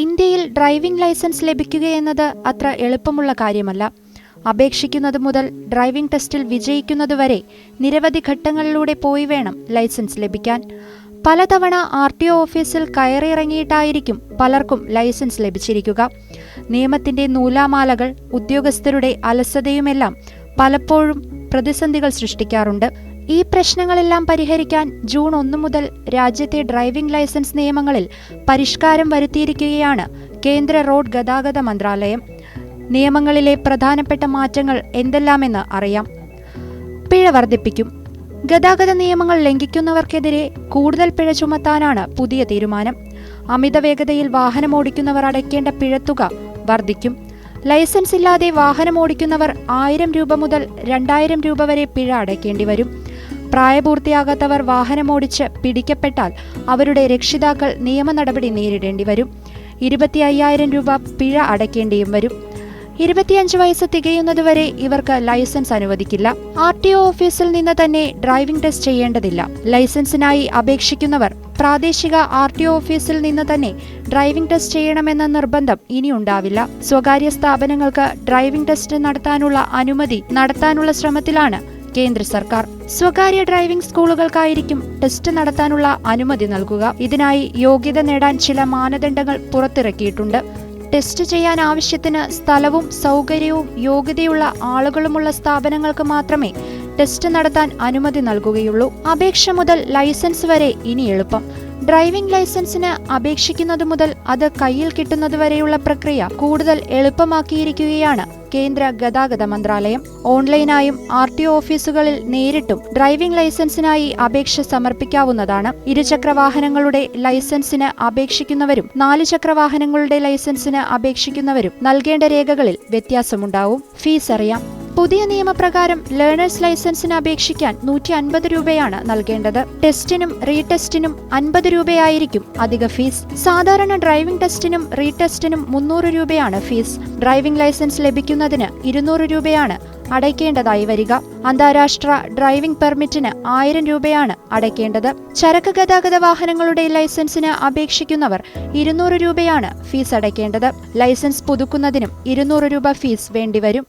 ഇന്ത്യയിൽ driving licence ലഭിക്കുകയെന്നത് അത്ര എളുപ്പമുള്ള കാര്യമല്ല. അപേക്ഷിക്കുന്നത് മുതൽ ഡ്രൈവിംഗ് ടെസ്റ്റിൽ വിജയിക്കുന്നതുവരെ നിരവധി ഘട്ടങ്ങളിലൂടെ പോയി വേണം ലൈസൻസ് ലഭിക്കാൻ. പലതവണ RTO ഓഫീസിൽ കയറിയിറങ്ങിയിട്ടായിരിക്കും പലർക്കും ലൈസൻസ് ലഭിച്ചിരിക്കുക. നിയമത്തിന്റെ നൂലാമാലകൾ, ഉദ്യോഗസ്ഥരുടെ അലസതയുമെല്ലാം പലപ്പോഴും പ്രതിസന്ധികൾ സൃഷ്ടിക്കാറുണ്ട്. ഈ പ്രശ്നങ്ങളെല്ലാം പരിഹരിക്കാൻ ജൂൺ 1 മുതൽ രാജ്യത്തെ ഡ്രൈവിംഗ് ലൈസൻസ് നിയമങ്ങളിൽ പരിഷ്കാരം വരുത്തിയിരിക്കുകയാണ് കേന്ദ്ര റോഡ് ഗതാഗത മന്ത്രാലയം. നിയമങ്ങളിലെ പ്രധാനപ്പെട്ട മാറ്റങ്ങൾ എന്തെല്ലാമെന്ന് അറിയാം. പിഴ വർദ്ധിപ്പിക്കും. ഗതാഗത നിയമങ്ങൾ ലംഘിക്കുന്നവർക്കെതിരെ കൂടുതൽ പിഴ ചുമത്താനാണ് പുതിയ തീരുമാനം. അമിത വേഗതയിൽ വാഹനമോടിക്കുന്നവർ അടയ്ക്കേണ്ട പിഴത്തുക വർദ്ധിക്കും. ലൈസൻസ് ഇല്ലാതെ വാഹനമോടിക്കുന്നവർ 1000 രൂപ മുതൽ 2000 രൂപ വരെ പിഴ അടയ്ക്കേണ്ടി വരും. പ്രായപൂർത്തിയാകാത്തവർ വാഹനമോടിച്ച് പിടിക്കപ്പെട്ടാൽ അവരുടെ രക്ഷിതാക്കൾ നിയമ നടപടി നേരിടേണ്ടി വരും. 25,000 രൂപ പിഴ അടയ്ക്കേണ്ടിയും വരും. 25 വയസ്സ് തികയുന്നതുവരെ ഇവർക്ക് ലൈസൻസ് അനുവദിക്കില്ല. RTO ഓഫീസിൽ നിന്ന് തന്നെ ഡ്രൈവിംഗ് ടെസ്റ്റ് ചെയ്യേണ്ടതില്ല. ലൈസൻസിനായി അപേക്ഷിക്കുന്നവർ പ്രാദേശിക RTO ഓഫീസിൽ നിന്ന് തന്നെ ഡ്രൈവിംഗ് ടെസ്റ്റ് ചെയ്യണമെന്ന നിർബന്ധം ഇനി ഉണ്ടാവില്ല. സ്വകാര്യ സ്ഥാപനങ്ങൾക്ക് ഡ്രൈവിംഗ് ടെസ്റ്റ് നടത്താനുള്ള അനുമതി നടത്താനുള്ള ശ്രമത്തിലാണ് കേന്ദ്ര സർക്കാർ. സ്വകാര്യ ഡ്രൈവിംഗ് സ്കൂളുകൾക്കായിരിക്കും ടെസ്റ്റ് നടത്താനുള്ള അനുമതി നൽകുക. ഇതിനായി യോഗ്യത നേടാൻ ചില മാനദണ്ഡങ്ങൾ പുറത്തിറക്കിയിട്ടുണ്ട്. ടെസ്റ്റ് ചെയ്യാൻ ആവശ്യത്തിന് സ്ഥലവും സൗകര്യവും യോഗ്യതയുള്ള ആളുകളുമുള്ള സ്ഥാപനങ്ങൾക്ക് മാത്രമേ ടെസ്റ്റ് നടത്താൻ അനുമതി നൽകുകയുള്ളൂ. അപേക്ഷ മുതൽ ലൈസൻസ് വരെ ഇനി എളുപ്പം. ഡ്രൈവിംഗ് ലൈസൻസിന് അപേക്ഷിക്കുന്നത് മുതൽ അത് കയ്യിൽ കിട്ടുന്നതുവരെയുള്ള പ്രക്രിയ കൂടുതൽ എളുപ്പമാക്കിയിരിക്കുകയാണ് കേന്ദ്ര ഗതാഗത മന്ത്രാലയം. ഓൺലൈനായും RTO ഓഫീസുകളിൽ നേരിട്ടും ഡ്രൈവിംഗ് ലൈസൻസിനായി അപേക്ഷ സമർപ്പിക്കാവുന്നതാണ്. ഇരുചക്രവാഹനങ്ങളുടെ ലൈസൻസിന് അപേക്ഷിക്കുന്നവരും 4 ചക്രവാഹനങ്ങളുടെ ലൈസൻസിന് അപേക്ഷിക്കുന്നവരും നൽകേണ്ട രേഖകളിൽ വ്യത്യാസമുണ്ടാവും. ഫീസ് അറിയാം. പുതിയ നിയമപ്രകാരം ലേണേഴ്സ് ലൈസൻസിന് അപേക്ഷിക്കാൻ 150 രൂപയാണ് നൽകേണ്ടത്. ടെസ്റ്റിനും റീടെസ്റ്റിനും 50 രൂപയായിരിക്കും അധിക ഫീസ്. സാധാരണ ഡ്രൈവിംഗ് ടെസ്റ്റിനും റീടെസ്റ്റിനും 300 രൂപയാണ് ഫീസ്. ഡ്രൈവിംഗ് ലൈസൻസ് ലഭിക്കുന്നതിന് 200 രൂപയാണ് അടയ്ക്കേണ്ടതായി വരിക. അന്താരാഷ്ട്ര ഡ്രൈവിംഗ് പെർമിറ്റിന് 1000 രൂപയാണ് അടയ്ക്കേണ്ടത്. ചരക്ക് ഗതാഗത വാഹനങ്ങളുടെ ലൈസൻസിന് അപേക്ഷിക്കുന്നവർ 200 രൂപയാണ് ഫീസ് അടയ്ക്കേണ്ടത്. ലൈസൻസ് പുതുക്കുന്നതിനും 200 രൂപ ഫീസ് വേണ്ടിവരും.